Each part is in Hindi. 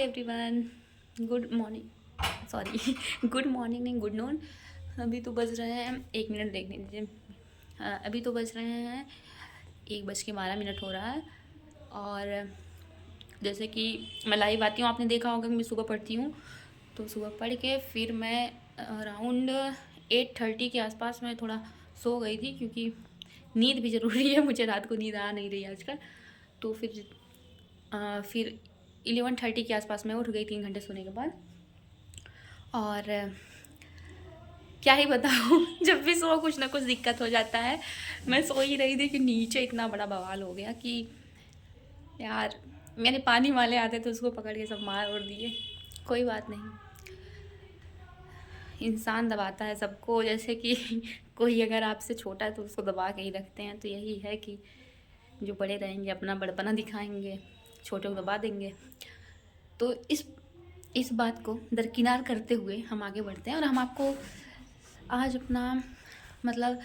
Everyone, good morning. Sorry, good morning नहीं, गुड नून। अभी तो बज रहे हैं, 1 मिनट देखने दीजिए। अभी तो बज रहे हैं 1:12 हो रहा है। और जैसे कि मैं लाइव आती हूँ, आपने देखा होगा कि मैं सुबह पढ़ती हूँ। तो सुबह पढ़ के फिर मैं अराउंड 8:30 के आसपास मैं थोड़ा सो गई थी, क्योंकि नींद भी ज़रूरी है। मुझे रात को नींद आ नहीं रही आजकल। तो फिर 11:30 के आसपास मैं उठ गई 3 घंटे सोने के बाद। और क्या ही बताऊँ जब भी सो कुछ ना कुछ दिक्कत हो जाता है। मैं सो ही रही थी कि नीचे इतना बड़ा बवाल हो गया कि यार, मेरे पानी वाले आते तो उसको पकड़ के सब मार उड़ दिए। कोई बात नहीं, इंसान दबाता है सबको। जैसे कि कोई अगर आपसे छोटा है तो उसको दबा के ही रखते हैं। तो यही है कि जो बड़े रहेंगे अपना बड़पना दिखाएंगे, छोटे को दबा देंगे। तो इस बात को दरकिनार करते हुए हम आगे बढ़ते हैं। और हम आपको आज अपना मतलब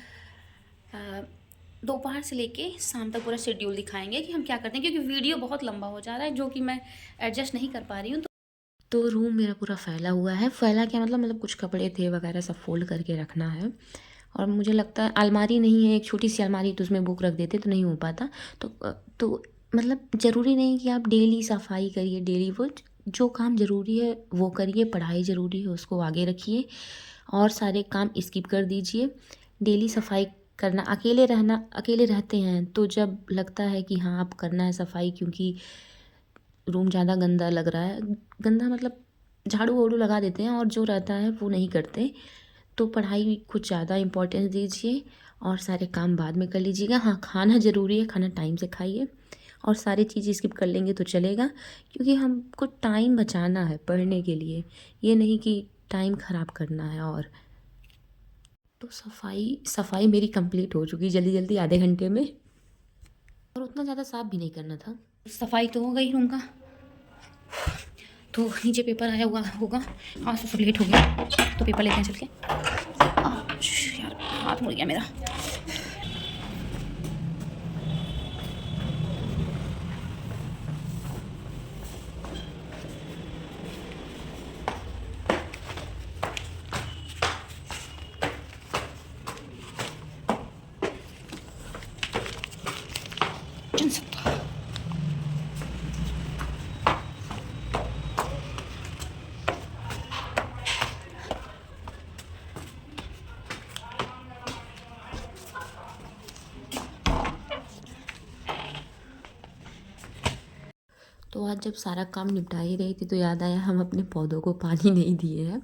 दोपहर से लेके शाम तक पूरा शेड्यूल दिखाएंगे कि हम क्या करते हैं, क्योंकि वीडियो बहुत लंबा हो जा रहा है, जो कि मैं एडजस्ट नहीं कर पा रही हूँ। तो रूम मेरा पूरा फैला हुआ है। फैला क्या मतलब कुछ कपड़े थे वगैरह सब फोल्ड करके रखना है। और मुझे लगता है अलमारी नहीं है, एक छोटी सी अलमारी, तो उसमें बुक रख देते तो नहीं हो पाता। तो मतलब ज़रूरी नहीं कि आप डेली सफाई करिए। डेली वो जो काम ज़रूरी है वो करिए, पढ़ाई ज़रूरी है उसको आगे रखिए, और सारे काम स्किप कर दीजिए। डेली सफाई करना, अकेले रहते हैं तो जब लगता है कि हाँ आप करना है सफाई, क्योंकि रूम ज़्यादा गंदा लग रहा है, गंदा मतलब झाड़ू वाड़ू लगा देते हैं, और जो रहता है वो नहीं करते। तो पढ़ाई कुछ ज़्यादा इम्पोर्टेंस दीजिए, और सारे काम बाद में कर लीजिएगा। हाँ, खाना ज़रूरी है, खाना टाइम से खाइए, और सारी चीज़ें स्किप कर लेंगे तो चलेगा, क्योंकि हमको टाइम बचाना है पढ़ने के लिए, ये नहीं कि टाइम ख़राब करना है। और तो सफाई मेरी कंप्लीट हो चुकी जल्दी जल्दी आधे घंटे में। और उतना ज़्यादा साफ भी नहीं करना था। सफाई तो हो गई रूम का। तो नीचे पेपर आया हुआ होगा, आज तो सब लेट हो गया, तो पेपर लेते हैं चल के। यार, हाथ मुड़ गया मेरा। चल सकता। तो आज जब सारा काम निपटा ही रही थी तो याद आया हम अपने पौधों को पानी नहीं दिए हैं।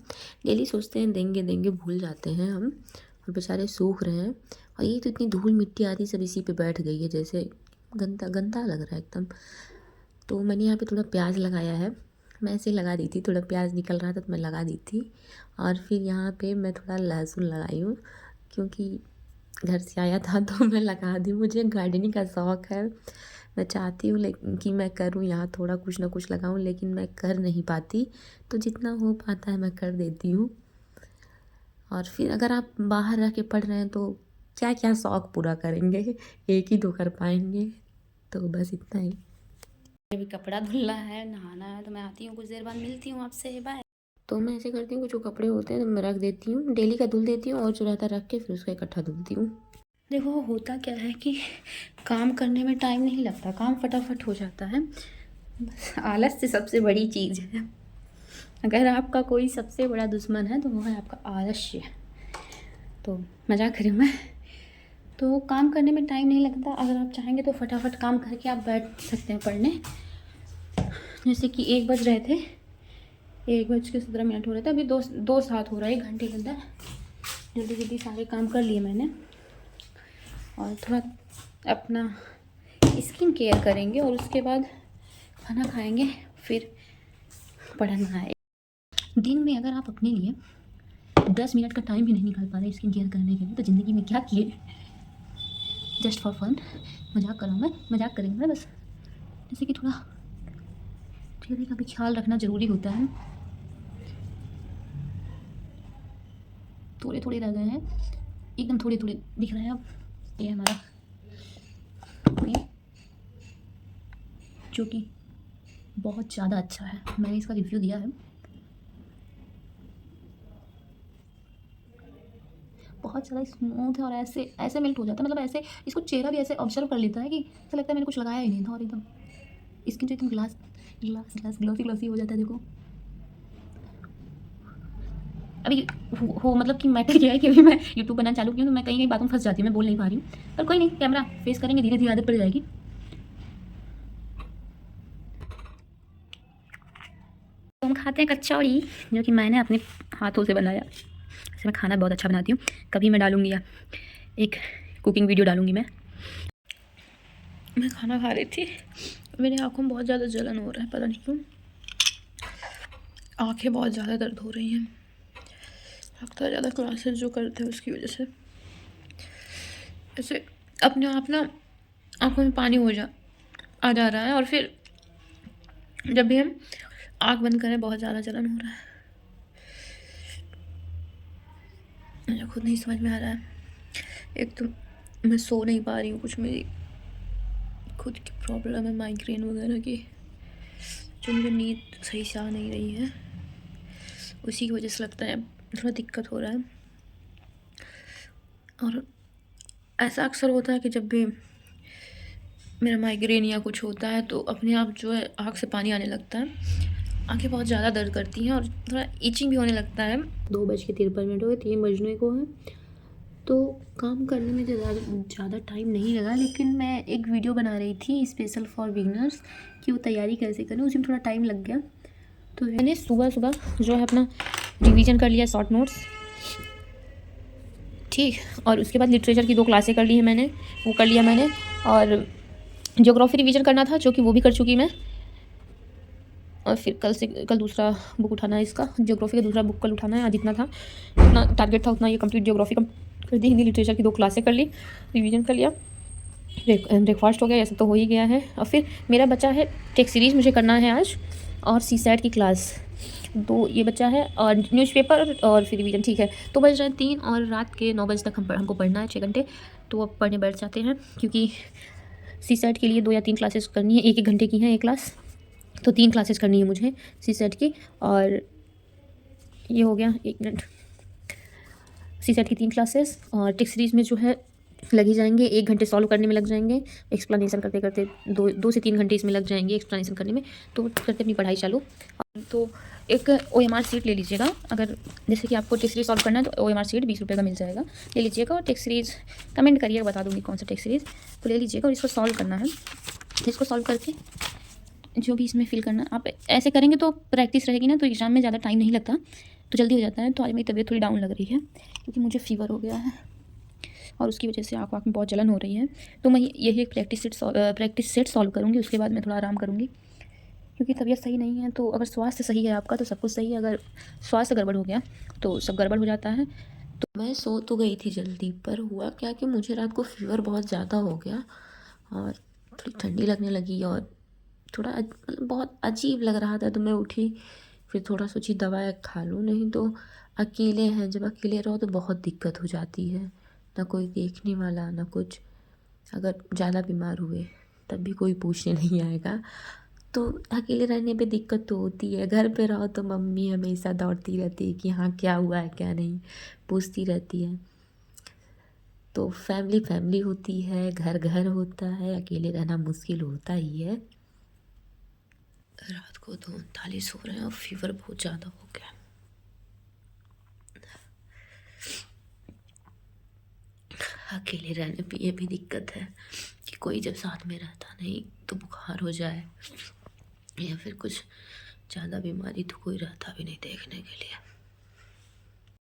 डेली सोचते हैं देंगे देंगे, भूल जाते हैं हम, और बेचारे सूख रहे हैं। और ये तो इतनी धूल मिट्टी आदि सब इसी पे बैठ गई है, जैसे गंदा गंदा लग रहा है एकदम। तो मैंने यहाँ पे थोड़ा प्याज लगाया है। मैं ऐसे लगा दी थी, थोड़ा प्याज निकल रहा था तो मैं लगा दी थी। और फिर यहाँ पे मैं थोड़ा लहसुन लगाई हूँ, क्योंकि घर से आया था तो मैं लगा दी। मुझे गार्डनिंग का शौक़ है, मैं चाहती हूँ लेकिन कि मैं करूँ यहाँ थोड़ा कुछ ना कुछ लगाऊँ, लेकिन मैं कर नहीं पाती। तो जितना हो पाता है मैं कर देती हूँ। और फिर अगर आप बाहर रह के पढ़ रहे हैं तो क्या क्या शौक़ पूरा करेंगे, एक ही तो कर पाएंगे। तो बस इतना ही। अभी कपड़ा धुलना है, नहाना है, तो मैं आती हूँ कुछ देर बाद, मिलती हूँ आपसे, बाय। तो मैं ऐसे करती हूँ कि जो कपड़े होते हैं तो मैं रख देती हूँ, डेली का धुल देती हूँ, और जो रहता है रख के फिर उसको इकट्ठा धुलती हूँ। देखो होता क्या है कि काम करने में टाइम नहीं लगता, काम फटाफट हो जाता है। बस आलस से सबसे बड़ी चीज़ है। अगर आपका कोई सबसे बड़ा दुश्मन है तो वो है आपका आलस्य। तो मजाक करूँ मैं। तो काम करने में टाइम नहीं लगता, अगर आप चाहेंगे तो फटाफट काम करके आप बैठ सकते हैं पढ़ने। जैसे कि 1 बज रहे थे, 1:17 हो रहे थे, अभी 2:07 हो रहा है, 1 घंटे के अंदर जल्दी जल्दी सारे काम कर लिए मैंने। और थोड़ा अपना स्किन केयर करेंगे, और उसके बाद खाना खाएंगे, फिर पढ़ना है। दिन में अगर आप अपने लिए 10 मिनट का टाइम भी नहीं निकाल पा रहे स्किन केयर करने के लिए, तो ज़िंदगी में क्या किए। जस्ट फॉर फन, मजाक कर रहा हूँ मैं, मजाक करेंगे ना बस। जैसे कि थोड़ा चेहरे का भी ख्याल रखना ज़रूरी होता है। थोड़े थोड़े रह गए हैं, एकदम थोड़े थोड़े दिख रहे हैं अब। ये हमारा जो कि बहुत ज़्यादा अच्छा है, मैंने इसका रिव्यू दिया है। बहुत ज़्यादा स्मूथ है और ऐसे ऐसे मेल्ट हो जाता है, मतलब ऐसे इसको चेहरा भी ऐसे ऑब्जर्व कर लेता है कि ऐसा लगता है मैंने कुछ लगाया ही नहीं था, और एकदम स्किन जो एकदम glass glass glass glossy glossy हो जाता है। देखो अभी हो मतलब कि मैटर क्या है कि अभी मैं यूट्यूब बनाना चालू की हूँ, तो मैं कहीं कहीं बातों में फंस जाती हूँ, मैं बोल नहीं पा रही हूँ, पर कोई नहीं, कैमरा फेस करेंगे, धीरे धीरे आदत पड़ जाएगी। तो हम खाते हैं कचौड़ी, जो कि मैंने अपने हाथों से बनाया। वैसे मैं खाना बहुत अच्छा बनाती हूँ, कभी मैं डालूँगी या एक कुकिंग वीडियो डालूँगी। मैं खाना खा रही थी, मेरी आँखों में बहुत ज़्यादा जलन हो रहा है, पता नहीं क्यों, आँखें बहुत ज़्यादा दर्द हो रही हैं, लगता है ज़्यादा क्लासेस जो करते हैं उसकी वजह से। ऐसे अपने आप ना आँखों में पानी आ जा रहा है, और फिर जब भी हम आँख बंद करें बहुत ज़्यादा जलन हो रहा है, मुझे खुद नहीं समझ में आ रहा है। एक तो मैं सो नहीं पा रही हूँ, कुछ मेरी खुद की प्रॉब्लम है माइग्रेन वगैरह की, जो मुझे नींद सही से आ नहीं रही है, उसी की वजह से लगता है थोड़ा दिक्कत हो रहा है। और ऐसा अक्सर होता है कि जब भी मेरा माइग्रेन या कुछ होता है तो अपने आप जो है आँख से पानी आने लगता है, आँखें बहुत ज़्यादा दर्द करती हैं और थोड़ा इचिंग भी होने लगता है। 2:53 हो गए, 3 बजने को है, तो काम करने में ज़्यादा टाइम नहीं लगा, लेकिन मैं एक वीडियो बना रही थी स्पेशल फॉर बिगनर्स कि वो तैयारी कैसे करें, उसी में थोड़ा टाइम लग गया। तो मैंने सुबह सुबह जो है अपना रिवीजन कर लिया, शॉर्ट नोट्स, ठीक, और उसके बाद लिटरेचर की 2 क्लासें कर ली है मैंने, वो कर लिया मैंने, और ज्योग्राफी रिवीजन करना था जो कि वो भी कर चुकी मैं, और फिर कल दूसरा बुक उठाना है, इसका ज्योग्राफी का दूसरा बुक कल उठाना है, आज इतना था, इतना टारगेट था, उतना ये कंप्लीट ज्योग्राफी कर दी, हिंदी लिटरेचर की 2 क्लासें कर ली, रिवीजन कर लिया, ब्रेकफास्ट हो गया, ये सब तो हो ही गया है। और फिर मेरा बचा है टेक्स्ट सीरीज़ मुझे करना है आज, और सीसैट की क्लास, तो ये बच्चा है, और न्यूज़पेपर और फिर रिवीजन, ठीक है। तो बज रहे हैं 3 और रात के 9 बजे तक हमको पढ़ना है 6 घंटे, तो अब पढ़ने बैठ जाते हैं, क्योंकि सीसैट के लिए 2 या 3 क्लासेस करनी है, 1-1 घंटे की है एक क्लास, तो 3 क्लासेस करनी है मुझे सीसैट की। और ये हो गया, 1 मिनट, सीसैट की 3 क्लासेस, और टेक्स्ट सीरीज़ में जो है लग ही जाएंगे, 1 घंटे सॉल्व करने में लग जाएंगे, एक्सप्लेनेशन करते करते 2 से 3 घंटे इसमें लग जाएंगे एक्सप्लेनेशन करने में, तो करते अपनी पढ़ाई चालू। तो एक OMR सीट ले लीजिएगा, अगर जैसे कि आपको टेक्स्ट सीरीज सॉल्व करना है तो OMR सीट 20 रुपये का मिल जाएगा, ले लीजिएगा, और टेक्स्ट सीरीज़ कमेंट करिएगा, बता दूँगी कौन सा टेक्स्ट सीरीज़, तो ले लीजिएगा, और इसको सॉल्व करना है। इसको सॉल्व करके जो भी इसमें फिल करना, आप ऐसे करेंगे तो प्रैक्टिस रहेगी ना, तो एग्ज़ाम में ज़्यादा टाइम नहीं लगता, तो जल्दी हो जाता है। तो आज मेरी तबीयत थोड़ी डाउन लग रही है, क्योंकि मुझे फ़ीवर हो गया है, और उसकी वजह से आँख में बहुत जलन हो रही है, तो मैं यही एक प्रैक्टिस सेट सॉल्व करूँगी, उसके बाद मैं थोड़ा आराम करूँगी, क्योंकि तबीयत सही नहीं है। तो अगर स्वास्थ्य सही है आपका तो सब कुछ सही है, अगर स्वास्थ्य गड़बड़ हो गया तो सब गड़बड़ हो जाता है। तो मैं सो तो गई थी जल्दी, पर हुआ क्या कि मुझे रात को फीवर बहुत ज़्यादा हो गया, और थोड़ी ठंडी लगने लगी, और थोड़ा मतलब बहुत अजीब लग रहा था, तो मैं उठी, फिर थोड़ा सोची दवाई खा लूँ, नहीं तो अकेले हैं, जब अकेले रहो तो बहुत दिक्कत हो जाती है, ना कोई देखने वाला ना कुछ, अगर ज़्यादा बीमार हुए तब भी कोई पूछने नहीं आएगा, तो अकेले रहने पे दिक्कत तो होती है। घर पे रहो तो मम्मी हमेशा दौड़ती रहती है कि हाँ क्या हुआ है क्या नहीं, पूछती रहती है। तो फैमिली फैमिली होती है, घर घर होता है, अकेले रहना मुश्किल होता ही है। रात को तो 39 हो रहे हैं और फीवर बहुत ज़्यादा हो गया। अकेले रहने पे ये भी दिक्कत है कि कोई जब साथ में रहता नहीं तो बुखार हो जाए या फिर कुछ ज़्यादा बीमारी, तो कोई रहता भी नहीं देखने के लिए।